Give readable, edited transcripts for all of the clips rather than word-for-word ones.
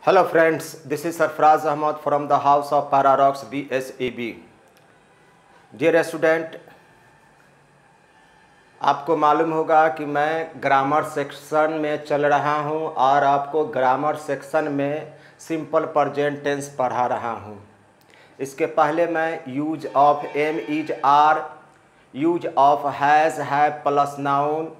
Hello friends, this is Sarfraz Ahmad from the house of Paradox BSEB. Dear student, आपको मालूम होगा कि मैं ग्रामर सेक्शन में चल रहा हूं और आपको ग्रामर सेक्शन में सिंपल प्रेजेंट टेंस पढ़ा रहा हूं। इसके पहले मैं use of am is are, use of has have plus noun,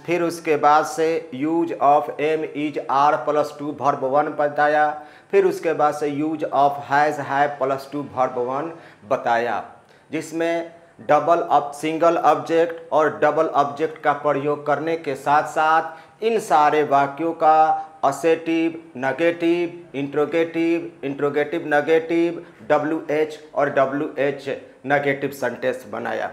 फिर उसके बाद से use of am is are plus to verb one बताया, फिर उसके बाद से use of has have plus to verb one बताया, जिसमें सिंगल ऑब्जेक्ट और डबल ऑब्जेक्ट का प्रयोग करने के साथ साथ इन सारे वाक्यों का assertive, negative, interrogative negative, WH और WH नेगेटिव सेंटेंस बनाया।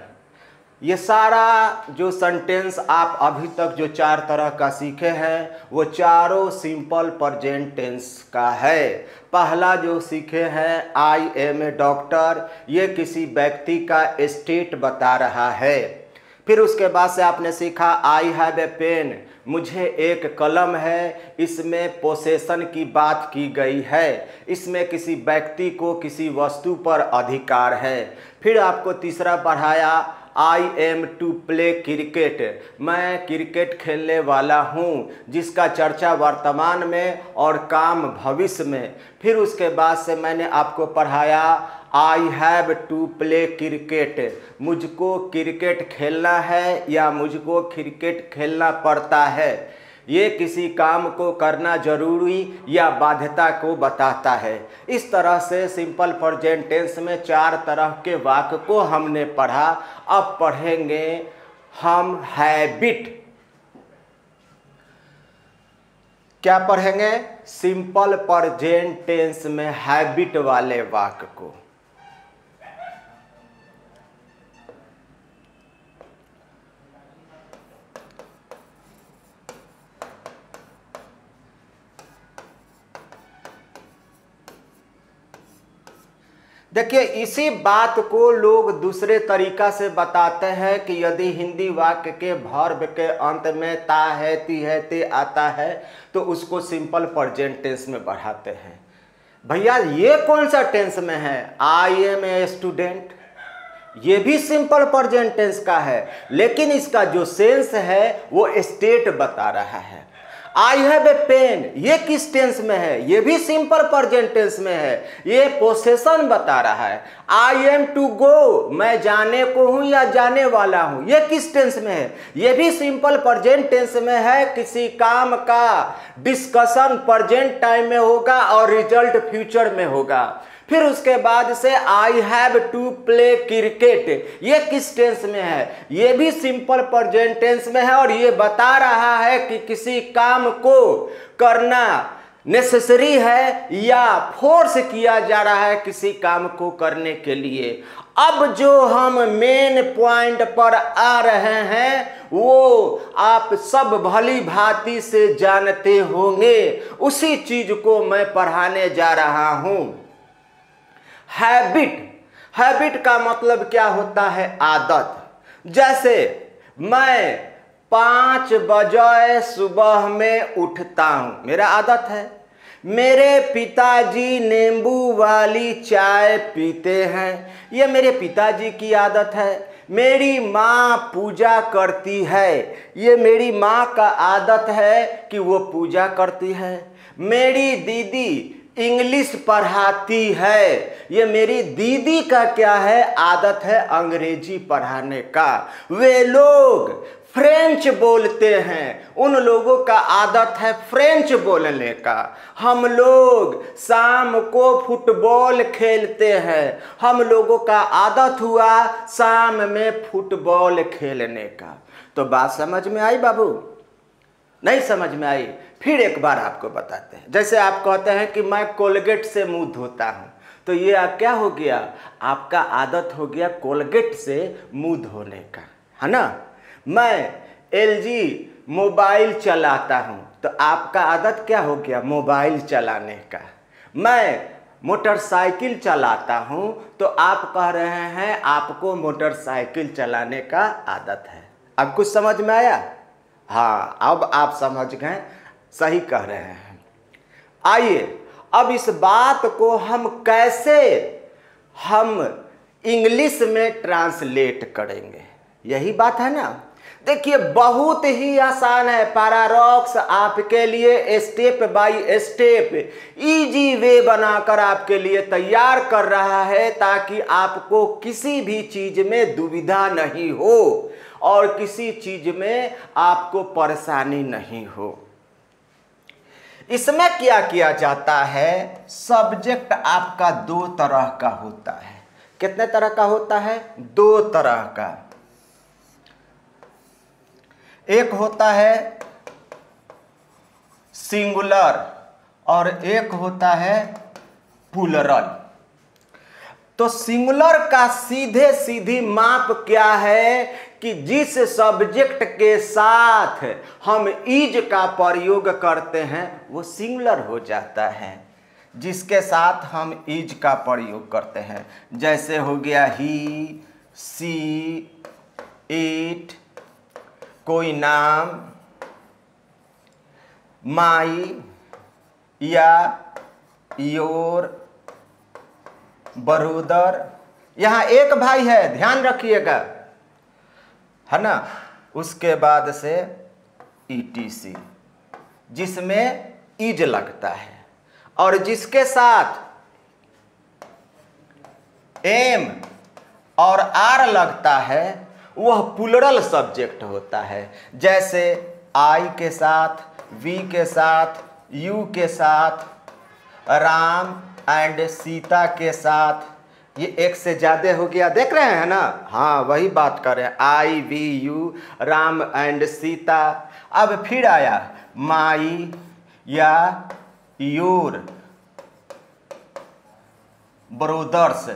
ये सारा जो सेंटेंस आप अभी तक जो 4 तरह का सीखे हैं वो चारों सिंपल प्रेजेंट टेंस का है। पहला जो सीखे हैं आई एम ए डॉक्टर, ये किसी व्यक्ति का स्टेट बता रहा है। फिर उसके बाद से आपने सीखा आई हैव ए पेन, मुझे एक कलम है, इसमें पोसेशन की बात की गई है, इसमें किसी व्यक्ति को किसी वस्तु पर अधिकार है। फिर आपको तीसरा पढ़ाया I am to play cricket, मैं क्रिकेट खेलने वाला हूँ, जिसका चर्चा वर्तमान में और काम भविष्य में। फिर उसके बाद से मैंने आपको पढ़ाया I have to play cricket, मुझको क्रिकेट खेलना है या मुझको क्रिकेट खेलना पड़ता है। ये किसी काम को करना जरूरी या बाध्यता को बताता है। इस तरह से सिंपल प्रेजेंट टेंस में 4 तरह के वाक्य को हमने पढ़ा। अब पढ़ेंगे हम हैबिट। क्या पढ़ेंगे? सिंपल प्रेजेंट टेंस में हैबिट वाले वाक्य को। देखिए, इसी बात को लोग दूसरे तरीका से बताते हैं कि यदि हिंदी वाक्य के वर्ब के अंत में ता है, ती है, ते आता है तो उसको सिंपल प्रेजेंट टेंस में बढ़ाते हैं। भैया ये कौन सा टेंस में है? आई एम ए स्टूडेंट, ये भी सिंपल प्रेजेंट टेंस का है, लेकिन इसका जो सेंस है वो स्टेट बता रहा है। आई हैव ए पेन, ये किस टेंस में है? ये भी सिंपल प्रेजेंट टेंस में है, ये पोसेशन बता रहा है। आई एम टू गो, मैं जाने को हूं या जाने वाला हूं, ये किस टेंस में है? ये भी सिंपल प्रेजेंट टेंस में है। किसी काम का डिस्कशन प्रेजेंट टाइम में होगा और रिजल्ट फ्यूचर में होगा। फिर उसके बाद से I have to play cricket, ये किस टेंस में है? ये भी सिंपल प्रेजेंट टेंस में है और ये बता रहा है कि किसी काम को करना नेसेसरी है या फोर्स किया जा रहा है किसी काम को करने के लिए। अब जो हम मेन पॉइंट पर आ रहे हैं वो आप सब भली भांति से जानते होंगे, उसी चीज को मैं पढ़ाने जा रहा हूं। हैबिट, हैबिट का मतलब क्या होता है? आदत। जैसे मैं 5 बजे सुबह में उठता हूं, मेरा आदत है। मेरे पिताजी नींबू वाली चाय पीते हैं, ये मेरे पिताजी की आदत है। मेरी माँ पूजा करती है, ये मेरी माँ का आदत है कि वो पूजा करती है। मेरी दीदी इंग्लिश पढ़ाती है, ये मेरी दीदी का क्या है? आदत है अंग्रेजी पढ़ाने का। वे लोग फ्रेंच बोलते हैं, उन लोगों का आदत है फ्रेंच बोलने का। हम लोग शाम को फुटबॉल खेलते हैं, हम लोगों का आदत हुआ शाम में फुटबॉल खेलने का। तो बात समझ में आई बाबू? नहीं समझ में आई? फिर एक बार आपको बताते हैं। जैसे आप कहते हैं कि मैं कोलगेट से मुंह धोता हूं, तो ये क्या हो गया? आपका आदत हो गया कोलगेट से मुंह धोने का, है ना। मैं LG मोबाइल चलाता हूं, तो आपका आदत क्या हो गया? मोबाइल चलाने का। मैं मोटरसाइकिल चलाता हूं, तो आप कह रहे हैं आपको मोटरसाइकिल चलाने का आदत है। अब कुछ समझ में आया? हाँ, अब आप समझ गए, सही कह रहे हैं। आइए अब इस बात को हम कैसे इंग्लिश में ट्रांसलेट करेंगे, यही बात है ना। देखिए बहुत ही आसान है, पैराडॉक्स आपके लिए step by step easy way बनाकर आपके लिए तैयार कर रहा है, ताकि आपको किसी भी चीज में दुविधा नहीं हो और किसी चीज में आपको परेशानी नहीं हो। इसमें क्या किया जाता है, सब्जेक्ट आपका दो तरह का होता है। कितने तरह का होता है? दो तरह का। एक होता है सिंगुलर और एक होता है प्लूरल। तो सिंगुलर का सीधे सीधी माप क्या है कि जिस सब्जेक्ट के साथ हम इज का प्रयोग करते हैं वो सिंगुलर हो जाता है, जिसके साथ हम इज का प्रयोग करते हैं। जैसे हो गया ही, सी, इट, कोई नाम, माई या योर, ब्रदर। यहाँ एक भाई है, ध्यान रखिएगा, है ना। उसके बाद से ETC जिसमें इज लगता है, और जिसके साथ एम और आर लगता है वह प्लूरल सब्जेक्ट होता है। जैसे आई के साथ, वी के साथ, यू के साथ, राम एंड सीता के साथ, ये एक से ज्यादा हो गया, देख रहे हैं ना। हाँ वही बात कर रहे हैं, I, we, you, Ram and Sita. अब फिर आया माई या योर, ब्रदर्स।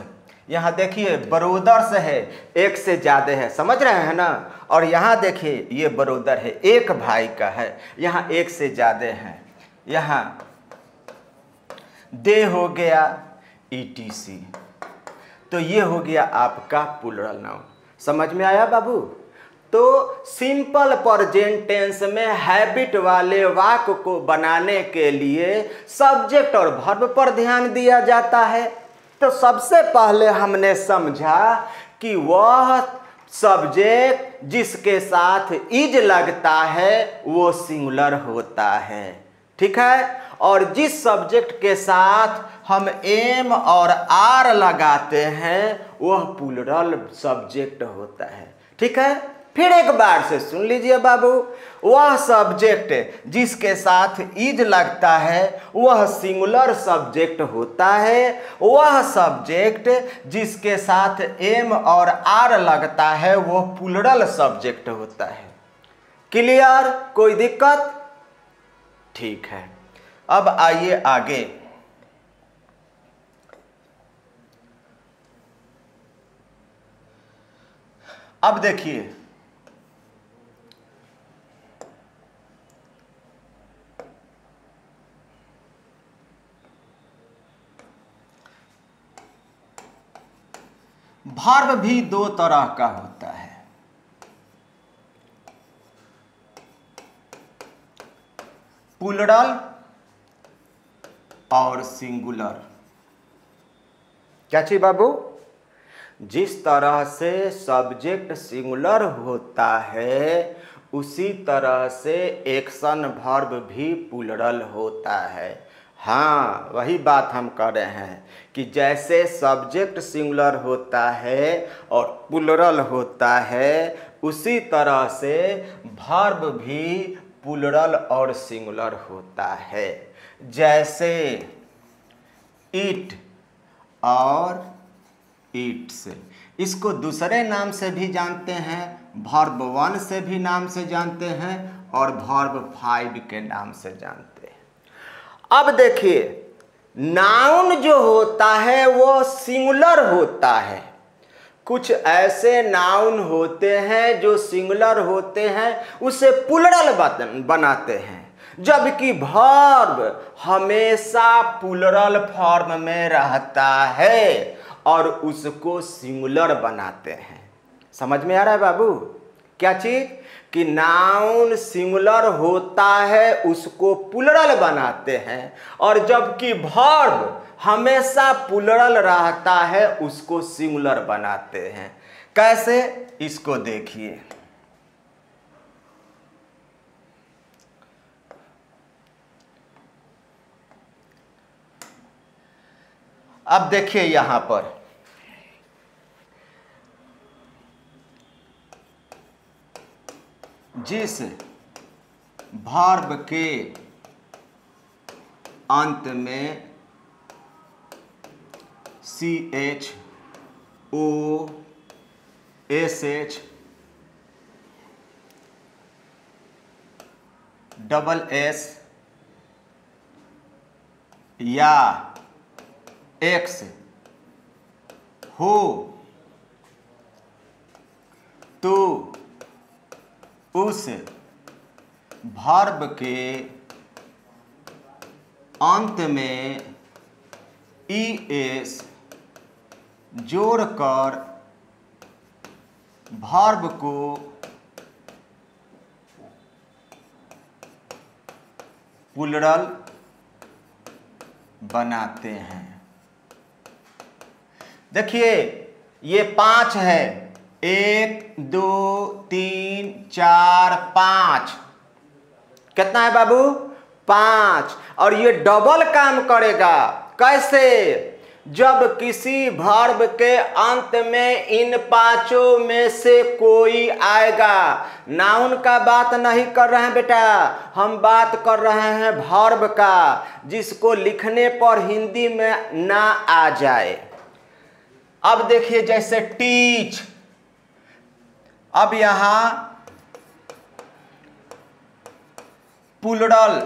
यहाँ देखिए ब्रदर्स है, एक से ज्यादा है, समझ रहे हैं ना। और यहाँ देखिए ये ब्रदर है, एक भाई का है, यहाँ एक से ज्यादा है। यहाँ दे हो गया ETC, तो ये हो गया आपका प्लूरल नाउन। समझ में आया बाबू? तो सिंपल प्रेजेंट टेंस में हैबिट वाले वाक्य को बनाने के लिए सब्जेक्ट और वर्ब पर ध्यान दिया जाता है। तो सबसे पहले हमने समझा कि वह सब्जेक्ट जिसके साथ इज लगता है वो सिंगुलर होता है, ठीक है। और जिस सब्जेक्ट के साथ हम एम और आर लगाते हैं वह प्लूरल सब्जेक्ट होता है, ठीक है। फिर एक बार से सुन लीजिए बाबू, वह सब्जेक्ट जिसके साथ इज लगता है वह सिंगुलर सब्जेक्ट होता है, वह सब्जेक्ट जिसके साथ एम और आर लगता है वह प्लूरल सब्जेक्ट होता है। क्लियर? कोई दिक्कत? ठीक है। अब आइए आगे। अब देखिए वर्ब भी दो तरह का होता है, प्लूरल और सिंगुलर। क्या चाहिए बाबू? जिस तरह से सब्जेक्ट सिंगुलर होता है उसी तरह से एक्शन वर्ब भी प्लूरल होता है। हाँ वही बात हम कर रहे हैं कि जैसे सब्जेक्ट सिंगुलर होता है और प्लूरल होता है उसी तरह से वर्ब भी प्लूरल और सिंगुलर होता है। जैसे इट और ईट्स, इसको दूसरे नाम से भी जानते हैं, वर्ब 1 से भी नाम से जानते हैं और वर्ब 5 के नाम से जानते हैं। अब देखिए नाउन जो होता है वो सिंगुलर होता है। कुछ ऐसे नाउन होते हैं जो सिंगुलर होते हैं उसे प्लूरल बनाते हैं, जबकि वर्ब हमेशा प्लूरल फॉर्म में रहता है और उसको सिंगुलर बनाते हैं। समझ में आ रहा है बाबू? क्या चीज? कि नाउन सिंगुलर होता है उसको प्लुरल बनाते हैं, और जबकि वर्ब हमेशा प्लुरल रहता है उसको सिंगुलर बनाते हैं। कैसे, इसको देखिए। अब देखिए यहां पर जिस वर्ब के अंत में CH O SH SS या X हो तो उस वर्ब के अंत में ES जोड़कर वर्ब को प्लुरल बनाते हैं। देखिए ये 5 है, 1 2 3 4 5, कितना है बाबू? 5। और ये डबल काम करेगा। कैसे? जब किसी वर्ब के अंत में इन 5 में से कोई आएगा। नाउन का बात नहीं कर रहे हैं बेटा, हम बात कर रहे हैं वर्ब का, जिसको लिखने पर हिंदी में ना आ जाए। अब देखिए जैसे टीच, अब यहां प्लुरल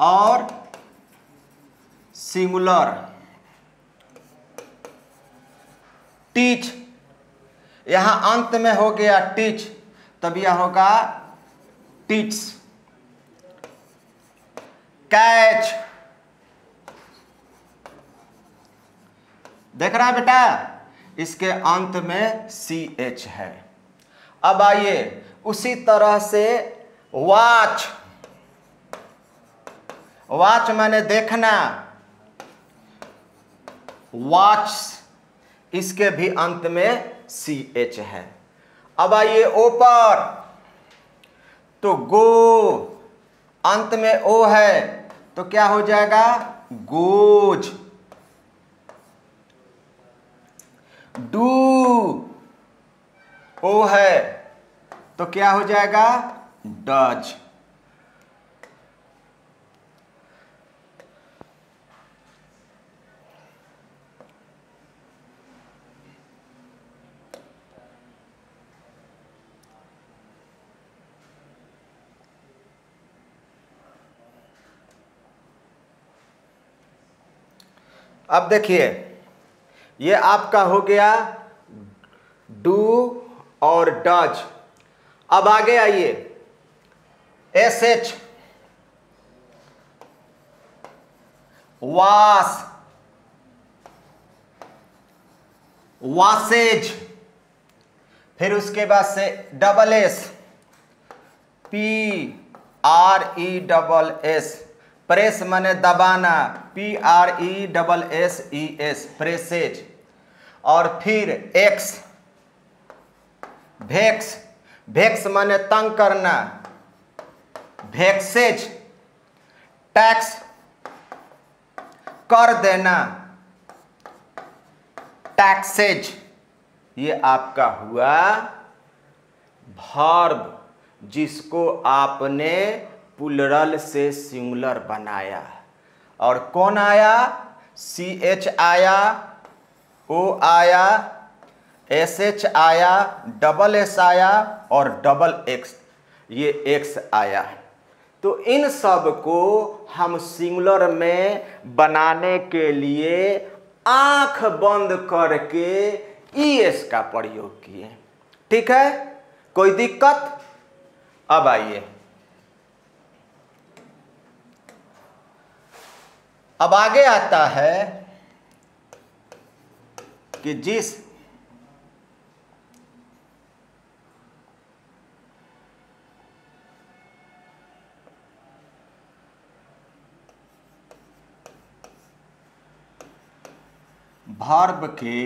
और सिंगुलर, टीच यहां अंत में हो गया टीच, तब यह होगा टीच। कैच, देख रहा है बेटा, इसके अंत में CH है। अब आइए उसी तरह से वॉच, वॉच माने देखना, वॉच, इसके भी अंत में CH है। अब आइए ऊपर, तो गो, अंत में O है तो क्या हो जाएगा? गोज। डू, O है तो क्या हो जाएगा? डज। अब देखिए ये आपका हो गया डू और डज। अब आगे आइए SH, वास, वासेज, फिर उसके बाद से SS, PRESS, प्रेस माने दबाना, PRESSES, प्रेसेज। और फिर X, भेक्स, भेक्स माने तंग करना, भेक्सेज, टैक्स, कर देना, टैक्सेज। ये आपका हुआ वर्ब जिसको आपने प्लुरल से सिंगुलर बनाया। और कौन आया? CH आया, O आया, SH आया, SS आया और XX, ये X आया। तो इन सब को हम सिंगुलर में बनाने के लिए आंख बंद करके ES का प्रयोग किए। ठीक है, कोई दिक्कत? अब आइए, अब आगे आता है कि जिस वर्ब के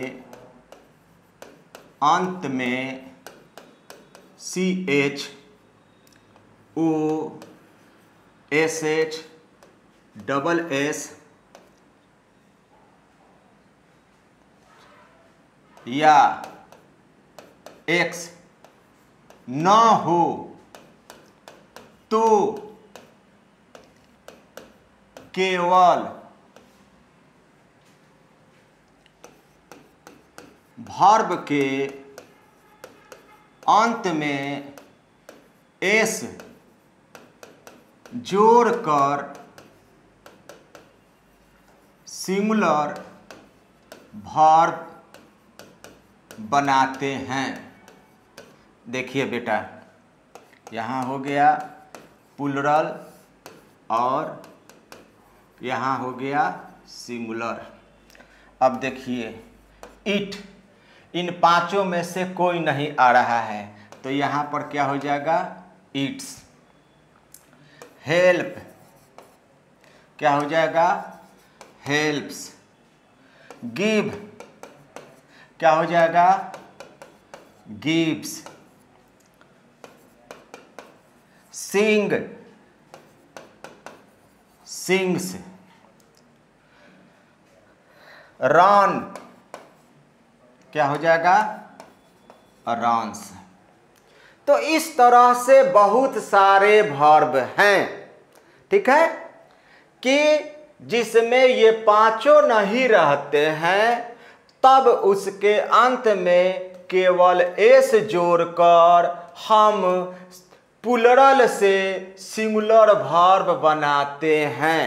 अंत में CH O SH double S या X न हो तो केवल वर्ब के अंत में S जोड़कर सिंगुलर वर्ब बनाते हैं। देखिए बेटा, यहाँ हो गया प्लूरल और यहाँ हो गया सिंगुलर। अब देखिए इट, इन पांचों में से कोई नहीं आ रहा है तो यहाँ पर क्या हो जाएगा, इट्स। हेल्प क्या हो जाएगा, हेल्प्स। गिव क्या हो जाएगा, गिव्स। सिंग सिंग्स। रन क्या हो जाएगा, रन्स। तो इस तरह से बहुत सारे वर्ब हैं, ठीक है, कि जिसमें ये पांचों नहीं रहते हैं तब उसके अंत में केवल एस जोड़कर हम प्लूरल से सिंगुलर वर्ब बनाते हैं।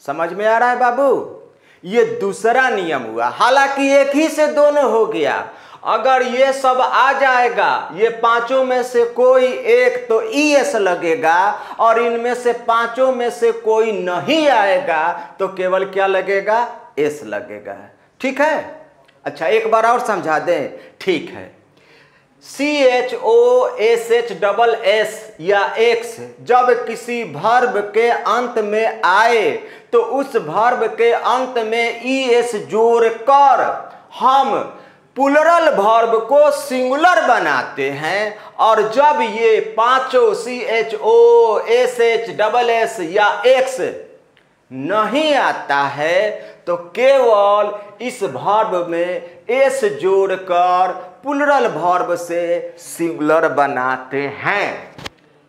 समझ में आ रहा है बाबू? ये दूसरा नियम हुआ। हालांकि एक ही से दोनों हो गया। अगर ये सब आ जाएगा, ये पांचों में से कोई एक, तो ईएस लगेगा, और इनमें से पांचों में से कोई नहीं आएगा तो केवल क्या लगेगा, एस लगेगा। ठीक है? अच्छा, एक बार और समझा दें। ठीक है, CHOSH या X जब किसी वर्ब के अंत में आए तो उस वर्ब के अंत में ES जोड़कर हम प्लूरल वर्ब को सिंगुलर बनाते हैं। और जब ये पांचों CHOSH या X नहीं आता है तो केवल इस वर्ब में एस जोड़कर प्लूरल वर्ब से सिंगुलर बनाते हैं।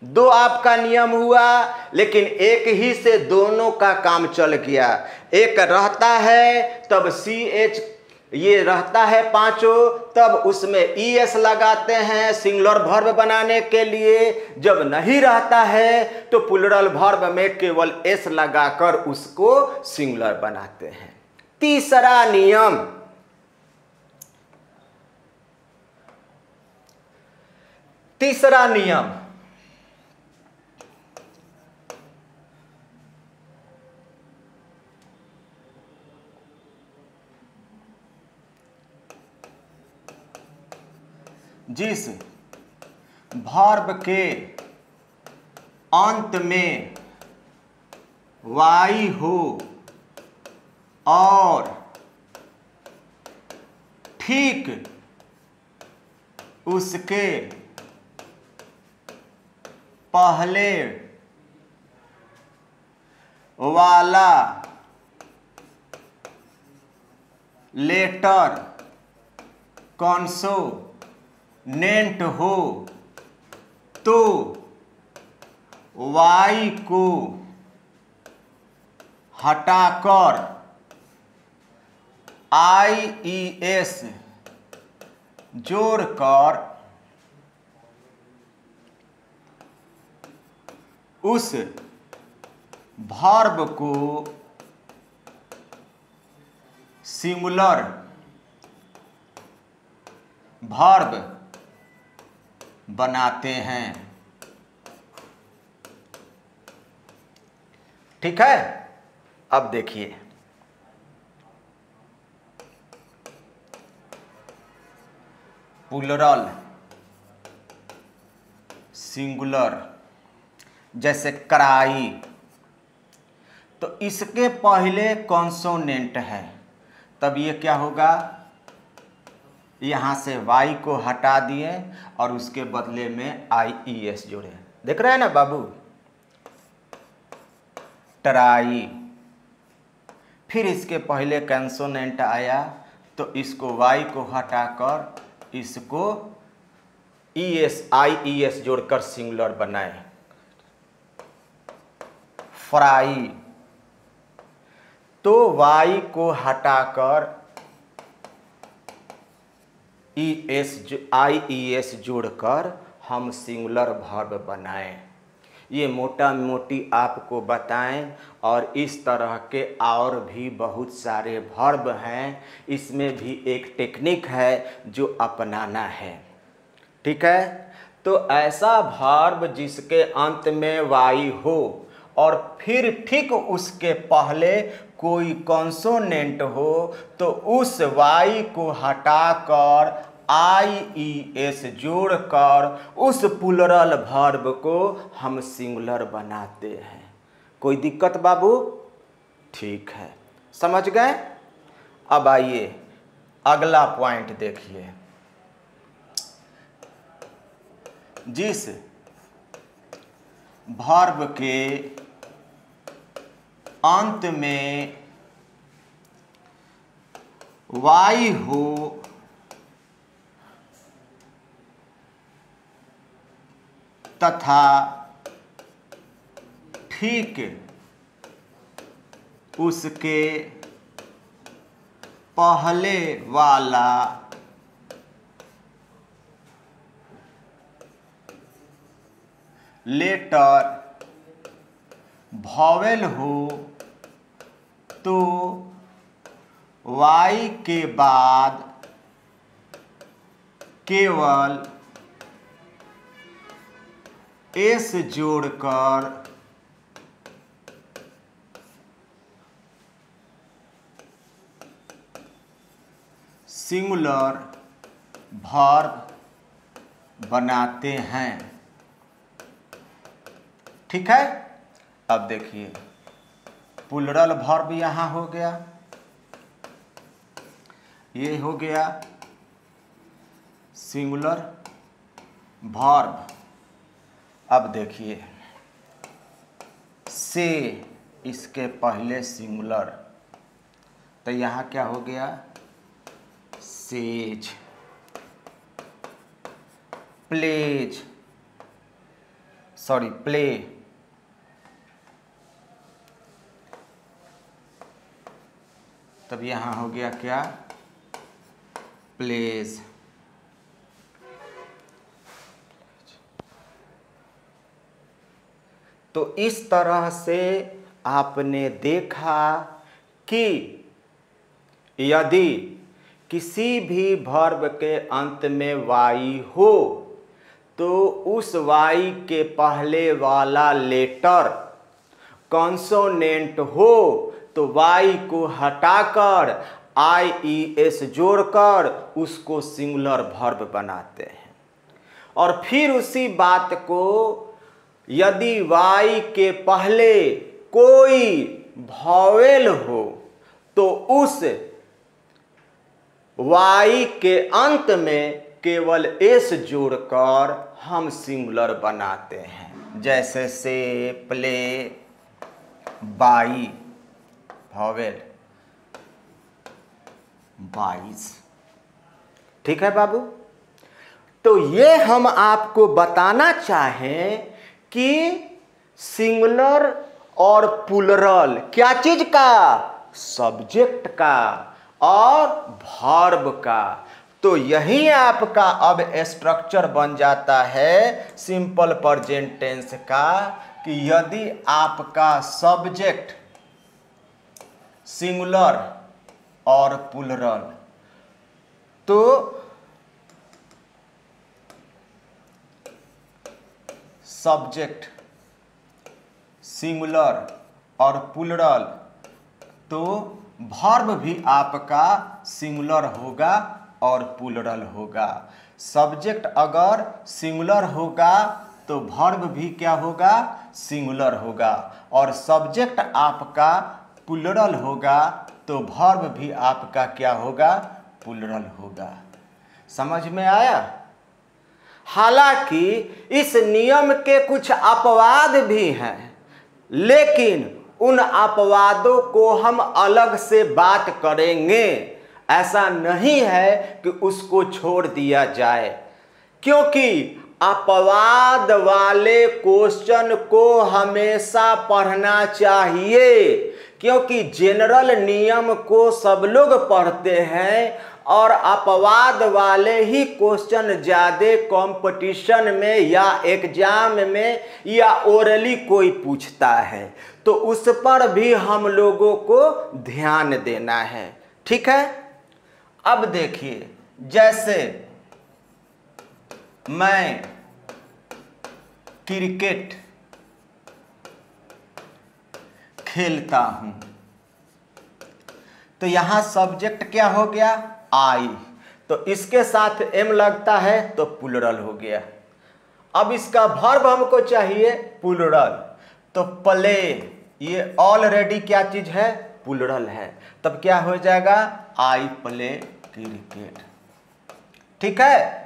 दो आपका नियम हुआ, लेकिन एक ही से दोनों का काम चल गया। एक रहता है तब CH ये रहता है पांचों, तब उसमें ES लगाते हैं सिंगुलर वर्ब बनाने के लिए। जब नहीं रहता है तो प्लूरल वर्ब में केवल S लगाकर उसको सिंगुलर बनाते हैं। तीसरा नियम, तीसरा नियम, जिस वर्ब के अंत में Y हो और ठीक उसके पहले वाला लेटर कॉन्सोनेंट हो तो Y को हटाकर IES जोड़कर उस वर्ब को सिंगुलर वर्ब बनाते हैं। ठीक है? अब देखिए, प्लूरल सिंगुलर जैसे कराई, तो इसके पहले कॉन्सोनेंट है तब ये क्या होगा, यहाँ से y को हटा दिए और उसके बदले में IES जोड़े। देख रहे हैं ना बाबू, ट्राई। फिर इसके पहले कंसोनेंट आया तो इसको y को हटाकर इसको IES जोड़कर सिंगुलर बनाए, फ्राई। तो y को हटाकर IES जोड़कर हम सिंगुलर वर्ब बनाएं। ये मोटा मोटी आपको बताएं, और इस तरह के और भी बहुत सारे वर्ब हैं। इसमें भी एक टेक्निक है जो अपनाना है, ठीक है। तो ऐसा वर्ब जिसके अंत में y हो और फिर ठीक उसके पहले कोई कॉन्सोनेंट हो, तो उस y को हटाकर IES जोड़कर उस प्लुरल वर्ब को हम सिंगुलर बनाते हैं। कोई दिक्कत बाबू? ठीक है, समझ गए। अब आइए अगला पॉइंट देखिए। जिस वर्ब के अंत में y हो तथा ठीक उसके पहले वाला लेटर वॉवेल हो तो y के बाद केवल s जोड़कर सिंगुलर वर्ब बनाते हैं, ठीक है। अब देखिए प्लुरल वर्ब यहाँ हो गया, ये हो गया सिंगुलर वर्ब। अब देखिए से इसके पहले सिंगुलर, तो यहाँ क्या हो गया, सेज, प्लेज, सॉरी प्ले, तब यहाँ हो गया क्या, प्लेज। तो इस तरह से आपने देखा कि यदि किसी भी वर्ब के अंत में y हो तो उस y के पहले वाला लेटर कॉन्सोनेंट हो तो y को हटाकर IES जोड़कर उसको सिंगुलर वर्ब बनाते हैं। और फिर उसी बात को यदि y के पहले कोई वॉवेल हो तो उस y के अंत में केवल s जोड़कर हम सिंगुलर बनाते हैं। जैसे से, प्ले, बाई, वॉवेल, बाईस, ठीक है बाबू। तो ये हम आपको बताना चाहें कि सिंगुलर और प्लुरल क्या चीज का, सब्जेक्ट का और वर्ब का। तो यही आपका अब स्ट्रक्चर बन जाता है सिंपल प्रेजेंट टेंस का, कि यदि आपका सब्जेक्ट सिंगुलर और प्लुरल, तो सब्जेक्ट सिंगुलर और प्लुरल, तो वर्ब भी आपका सिंगुलर होगा और प्लुरल होगा। सब्जेक्ट अगर सिंगुलर होगा तो वर्ब भी क्या होगा, सिंगुलर होगा। और सब्जेक्ट आपका प्लुरल होगा तो वर्ब भी आपका क्या होगा, प्लूरल होगा। समझ में आया। हालांकि इस नियम के कुछ अपवाद भी हैं, लेकिन उन अपवादों को हम अलग से बात करेंगे। ऐसा नहीं है कि उसको छोड़ दिया जाए, क्योंकि अपवाद वाले क्वेश्चन को हमेशा पढ़ना चाहिए, क्योंकि जनरल नियम को सब लोग पढ़ते हैं और अपवाद वाले ही क्वेश्चन ज़्यादा कंपटीशन में या एग्जाम में या ओरली कोई पूछता है, तो उस पर भी हम लोगों को ध्यान देना है। ठीक है। अब देखिए, जैसे मैं क्रिकेट खेलता हूं, तो यहां सब्जेक्ट क्या हो गया, आई, तो इसके साथ एम लगता है तो प्लूरल हो गया। अब इसका वर्ब हमको चाहिए प्लूरल, तो प्ले, ये ऑलरेडी क्या चीज है, प्लूरल है, तब क्या हो जाएगा, आई प्ले क्रिकेट। ठीक है।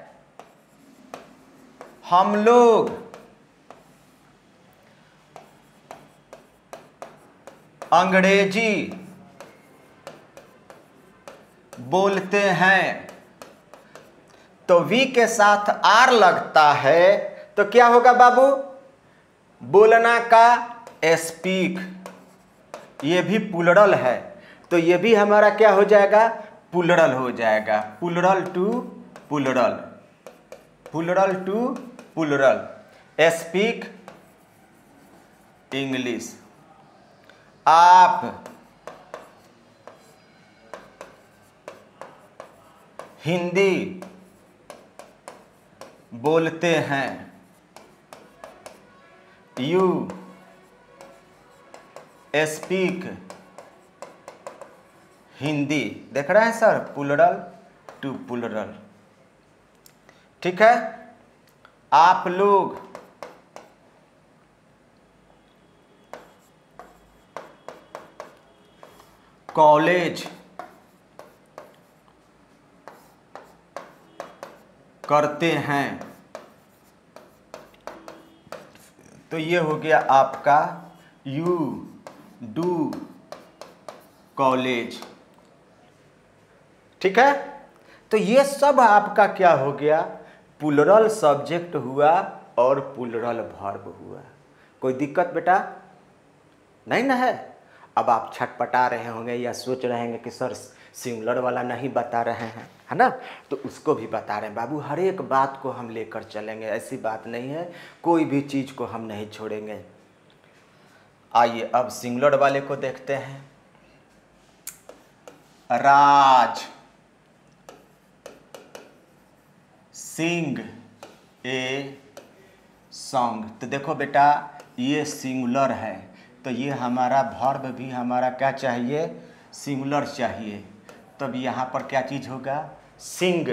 हम लोग अंग्रेजी बोलते हैं, तो वी के साथ आर लगता है, तो क्या होगा बाबू, बोलना का स्पीक, ये भी प्लूरल है, तो ये भी हमारा क्या हो जाएगा, प्लूरल हो जाएगा। Plural to plural, plural to plural. Speak English, आप हिंदी बोलते हैं, यू स्पीक हिंदी। देख रहे हैं सर, प्लूरल टू प्लूरल। ठीक है। आप लोग कॉलेज करते हैं, तो ये हो गया आपका यू डू कॉलेज। ठीक है। तो ये सब आपका क्या हो गया, प्लूरल सब्जेक्ट हुआ और प्लूरल वर्ब हुआ। कोई दिक्कत बेटा नहीं ना है। अब आप छटपटा रहे होंगे या सोच रहे होंगे कि सर सिंगुलर वाला नहीं बता रहे हैं, है ना, तो उसको भी बता रहे हैं बाबू। हर एक बात को हम लेकर चलेंगे, ऐसी बात नहीं है, कोई भी चीज़ को हम नहीं छोड़ेंगे। आइए अब सिंगुलर वाले को देखते हैं। राज सिंग ए सॉन्ग, तो देखो बेटा ये सिंगुलर है, तो ये हमारा वर्ब भी हमारा क्या चाहिए, सिंगुलर चाहिए। तब यहाँ पर क्या चीज़ होगा, सिंग,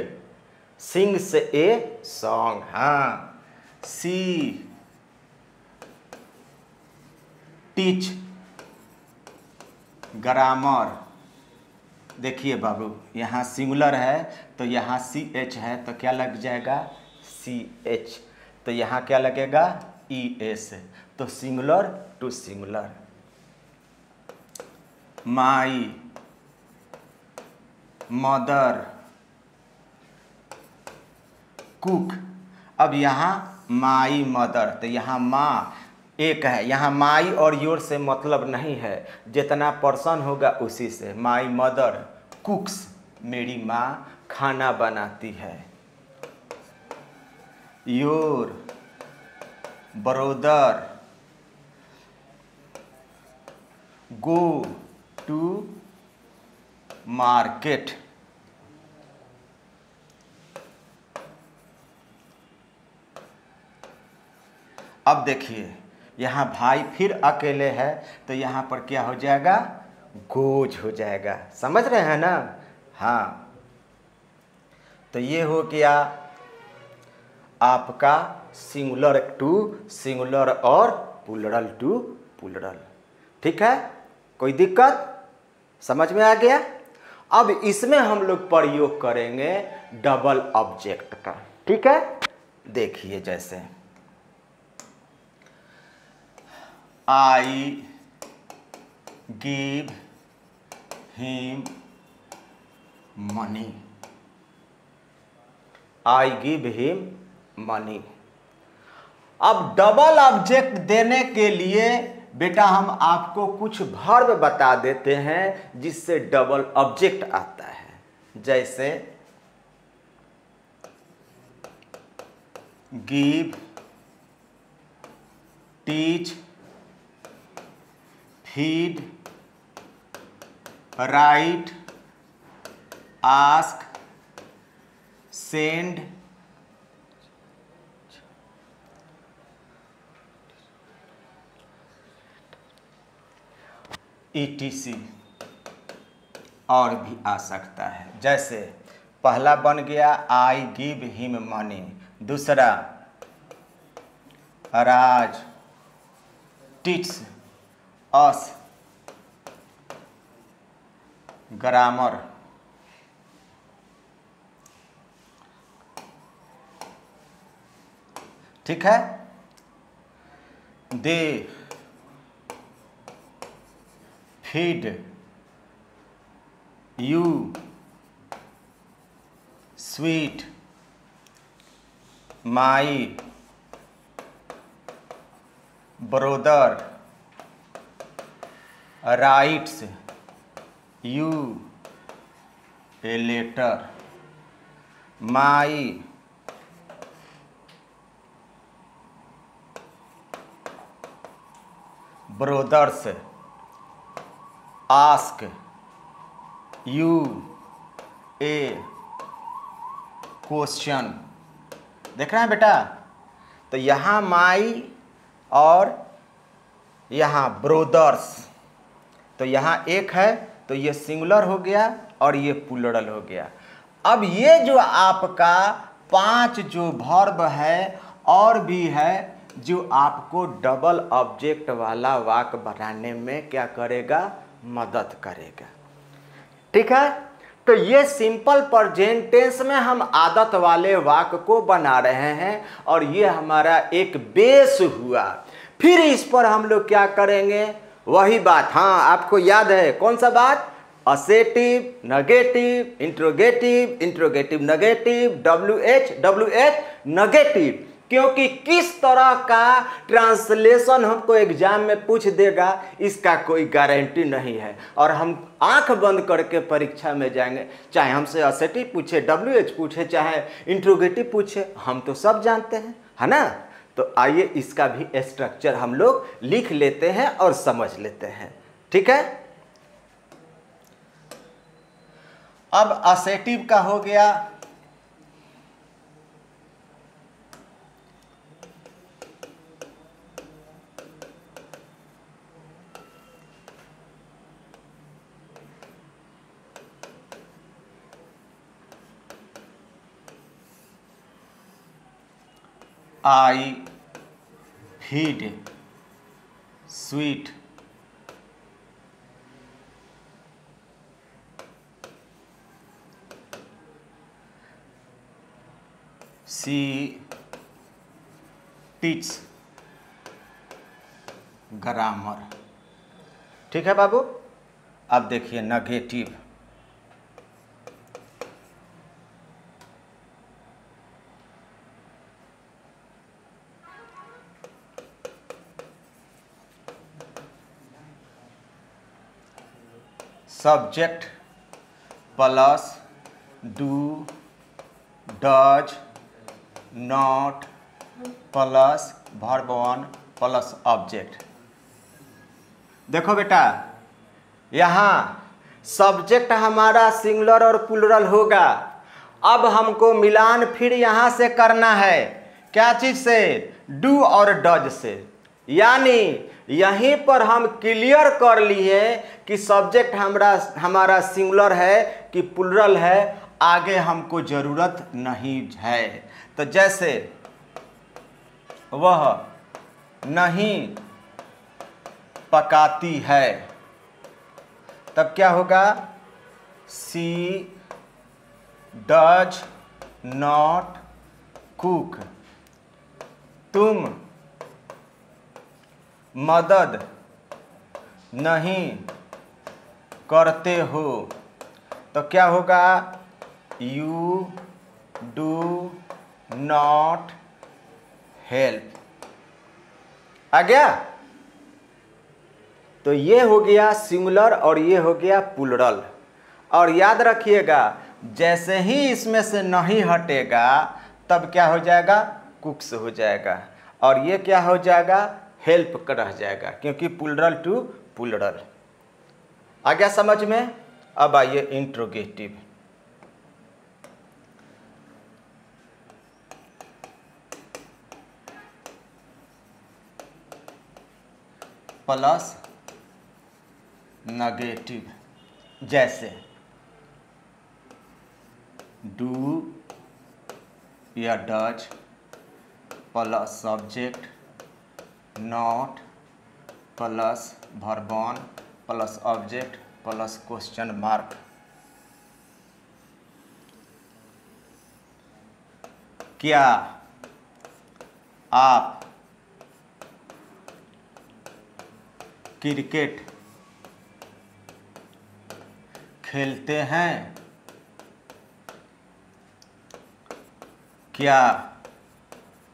सिंग से ए सॉन्ग। हाँ, सी टीच ग्रामर। देखिए बाबू यहाँ सिंगुलर है, तो यहाँ सी एच है, तो क्या लग जाएगा, सी एच, तो यहाँ क्या लगेगा, ई एस, तो singular to singular. My mother cook. अब यहाँ माई मदर, तो यहाँ माँ एक है, यहाँ माई और योर से मतलब नहीं है, जितना पर्सन होगा उसी से। माई मदर कुक्स, मेरी माँ खाना बनाती है। Your brother go to market. अब देखिए यहाँ भाई फिर अकेले है, तो यहाँ पर क्या हो जाएगा, गोज हो जाएगा। समझ रहे हैं ना। हाँ, तो ये हो गया आपका सिंगुलर टू सिंगुलर और प्लूरल टू प्लूरल। ठीक है, कोई दिक्कत। समझ में आ गया। अब इसमें हम लोग प्रयोग करेंगे डबल ऑब्जेक्ट का, ठीक है। देखिए जैसे I give him money, I give him money. अब डबल ऑब्जेक्ट देने के लिए बेटा हम आपको कुछ वर्ब बता देते हैं जिससे डबल ऑब्जेक्ट आता है। जैसे give, teach, feed, right, ask, send, ETC और भी आ सकता है। जैसे पहला बन गया आई गिव हिम मनी, दूसरा राज टीच अस ग्रामर, ठीक है। They feed you sweet my brother writes you a letter, my brothers ask you a question. देख रहे हैं बेटा, तो यहाँ माई और यहाँ ब्रोदर्स, तो यहाँ एक है तो ये सिंगुलर हो गया और ये प्लूरल हो गया। अब ये जो आपका 5 जो वर्ब है और भी है जो आपको डबल ऑब्जेक्ट वाला वाक्य बनाने में क्या करेगा, मदद करेगा, ठीक है। तो ये सिंपल प्रेजेंट टेंस में हम आदत वाले वाक्य को बना रहे हैं और ये हमारा एक बेस हुआ। फिर इस पर हम लोग क्या करेंगे, वही बात, हाँ आपको याद है कौन सा बात, assertive, negative, interrogative, interrogative negative, WH negative. क्योंकि किस तरह का ट्रांसलेशन हमको एग्जाम में पूछ देगा इसका कोई गारंटी नहीं है, और हम आंख बंद करके परीक्षा में जाएंगे, चाहे हमसे असेटिव पूछे, WH पूछे, चाहे इंट्रोगेटिव पूछे, हम तो सब जानते हैं, है ना। तो आइए इसका भी स्ट्रक्चर हम लोग लिख लेते हैं और समझ लेते हैं, ठीक है। अब असेटिव का हो गया, I feed sweet she teach grammar, ठीक है बाबू। अब देखिए negative, subject plus do does not plus verb 1 plus object. देखो बेटा, यहाँ सब्जेक्ट हमारा सिंगुलर और प्लूरल होगा। अब हमको मिलान फिर यहाँ से करना है, क्या चीज़ से, डू और डज से। यानी यहीं पर हम क्लियर कर लिए कि सब्जेक्ट हमारा सिंगुलर है कि प्लूरल है, आगे हमको ज़रूरत नहीं है। तो जैसे वह नहीं पकाती है, तब क्या होगा? She does not cook. तुम मदद नहीं करते हो, तो क्या होगा? You do not help. आ गया? तो ये हो गया सिंगुलर और ये हो गया प्लूरल। और याद रखिएगा, जैसे ही इसमें से नहीं हटेगा तब क्या हो जाएगा? कुक्स हो जाएगा। और ये क्या हो जाएगा? हेल्प का रह जाएगा, क्योंकि प्लूरल टू प्लूरल। आ गया समझ में? अब आइए इंट्रोगेटिव। प्लस नेगेटिव, जैसे डू या does plus subject not plus verb one plus object plus question mark. क्या आप क्रिकेट खेलते हैं? क्या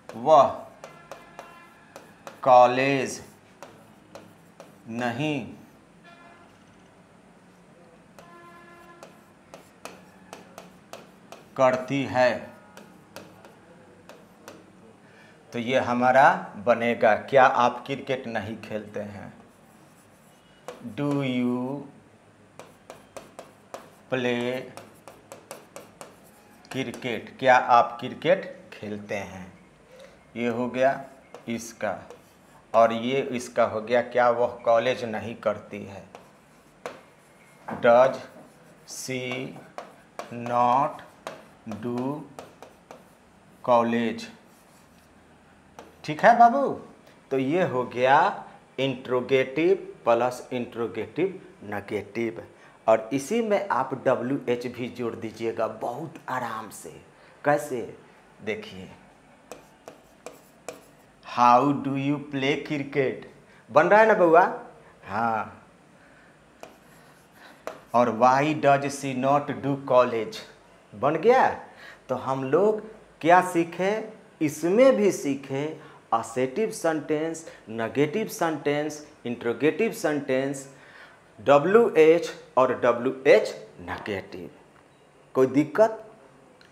वह कॉलेज नहीं करती है? तो ये हमारा बनेगा, क्या आप क्रिकेट नहीं खेलते हैं? Do you play cricket? क्या आप क्रिकेट खेलते हैं? ये हो गया इसका। और ये इसका हो गया, क्या वह कॉलेज नहीं करती है? Does she not do college. ठीक है बाबू? तो ये हो गया इंट्रोगेटिव प्लस इंट्रोगेटिव नेगेटिव। और इसी में आप WH भी जोड़ दीजिएगा बहुत आराम से। कैसे? देखिए, how do you play cricket बन रहा है ना बउआ? हाँ। और why does she not do college बन गया। तो हम लोग क्या सीखे? इसमें भी सीखे assertive sentence, negative sentence, interrogative sentence, WH और WH नेगेटिव। कोई दिक्कत?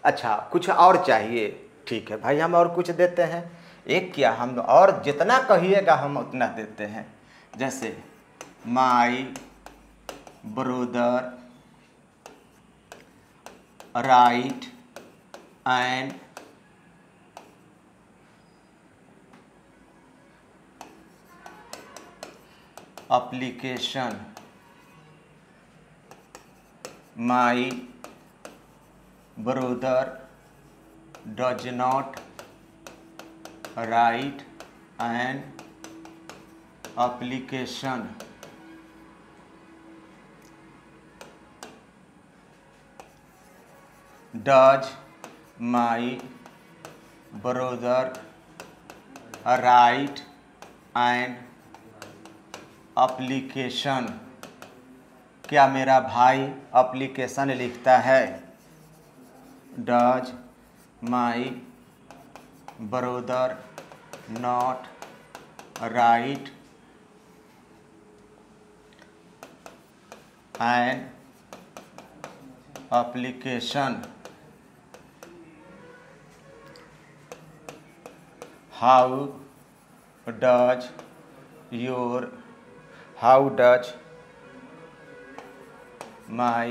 अच्छा, कुछ और चाहिए? ठीक है भाई, हम और कुछ देते हैं। एक क्या, हम और जितना कहिएगा हम उतना देते हैं। जैसे my brother right and application, my brother does not write an application. Does my brother write an application? क्या मेरा भाई एप्लीकेशन लिखता है? Does my brother not write an application? How does my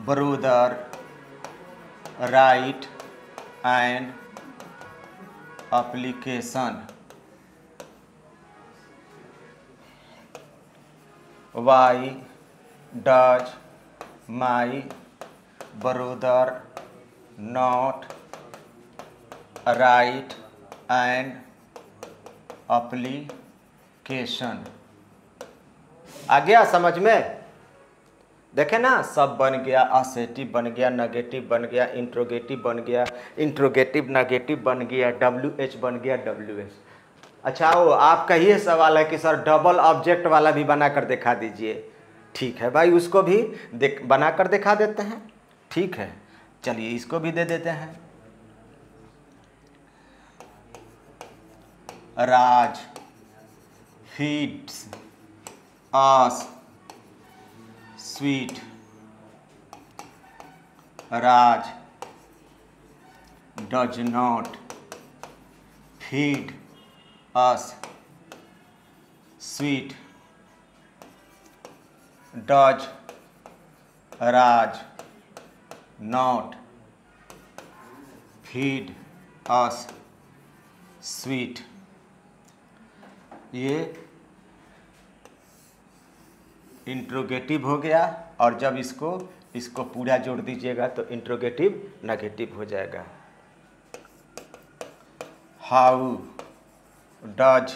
brother write an application? Why does my brother not write an application? आ गया समझ में? देखे ना, सब बन गया, असेटिव बन गया, नेगेटिव बन गया, इंट्रोगेटिव बन गया, इंट्रोगेटिव नेगेटिव बन गया, WH बन गया, WH। अच्छा वो आपका ये सवाल है कि सर डबल ऑब्जेक्ट वाला भी बना कर दिखा दीजिए। ठीक है भाई, उसको भी बना कर दिखा देते हैं। ठीक है, चलिए इसको भी दे देते हैं। Raj feeds us sweet. Raj does not feed us sweet. Does Raj not feed us sweet. ये इंट्रोगेटिव हो गया, और जब इसको पूरा जोड़ दीजिएगा तो इंट्रोगेटिव नेगेटिव हो जाएगा। How does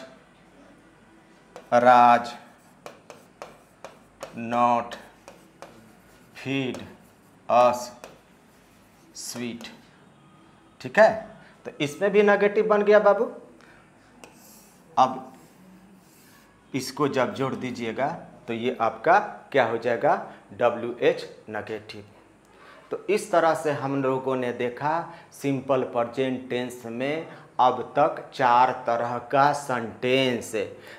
Raj not feed us sweet. ठीक है, तो इसमें भी नेगेटिव बन गया बाबू। अब इसको जब जोड़ दीजिएगा तो ये आपका क्या हो जाएगा, WH नेगेटिव। तो इस तरह से हम लोगों ने देखा सिंपल प्रेजेंट टेंस में अब तक 4 तरह का सेंटेंस,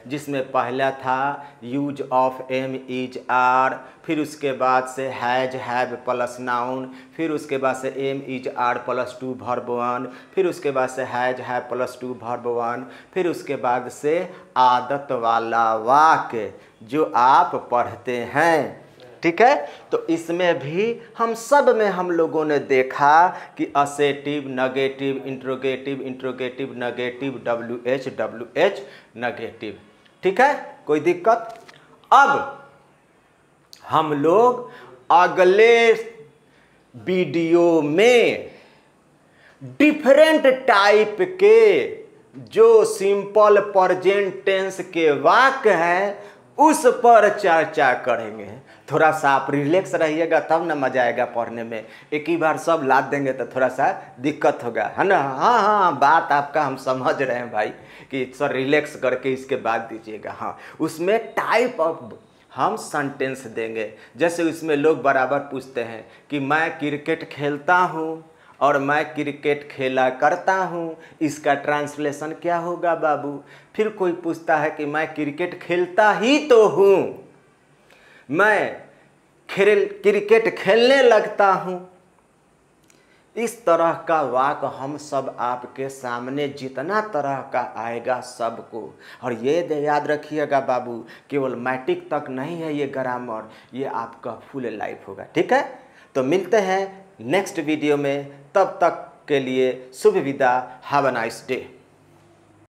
जिसमें पहला था use of am is are, फिर उसके बाद से हैज हैव प्लस नाउन, फिर उसके बाद से am is are plus 2 verb 1, फिर उसके बाद से हैज हैव प्लस 2 वर्ब 1, फिर उसके बाद से आदत वाला वाक्य जो आप पढ़ते हैं। ठीक है, तो इसमें भी हम सब में हम लोगों ने देखा कि assertive negative, interrogative interrogative negative, WH negative. ठीक है, कोई दिक्कत? अब हम लोग अगले वीडियो में डिफरेंट टाइप के जो सिंपल प्रेजेंट टेंस के वाक्य हैं उस पर चर्चा करेंगे। थोड़ा सा आप रिलैक्स रहिएगा तब ना मजा आएगा पढ़ने में। एक ही बार सब लाद देंगे तो थोड़ा सा दिक्कत होगा, है ना। हाँ हाँ, बात आपका हम समझ रहे हैं भाई कि सर रिलैक्स करके इसके बाद दीजिएगा। हाँ, उसमें टाइप ऑफ हम सेंटेंस देंगे। जैसे उसमें लोग बराबर पूछते हैं कि मैं क्रिकेट खेलता हूँ और मैं क्रिकेट खेला करता हूँ, इसका ट्रांसलेशन क्या होगा बाबू? फिर कोई पूछता है कि मैं क्रिकेट खेलता ही तो हूँ, मैं क्रिकेट खेलने लगता हूँ। इस तरह का वाक्य हम सब आपके सामने जितना तरह का आएगा सबको। और ये याद रखिएगा बाबू, केवल मैट्रिक तक नहीं है ये ग्रामर, ये आपका फुल लाइफ होगा। ठीक है, तो मिलते हैं नेक्स्ट वीडियो में, तब तक के लिए शुभ विदा। Have a nice day.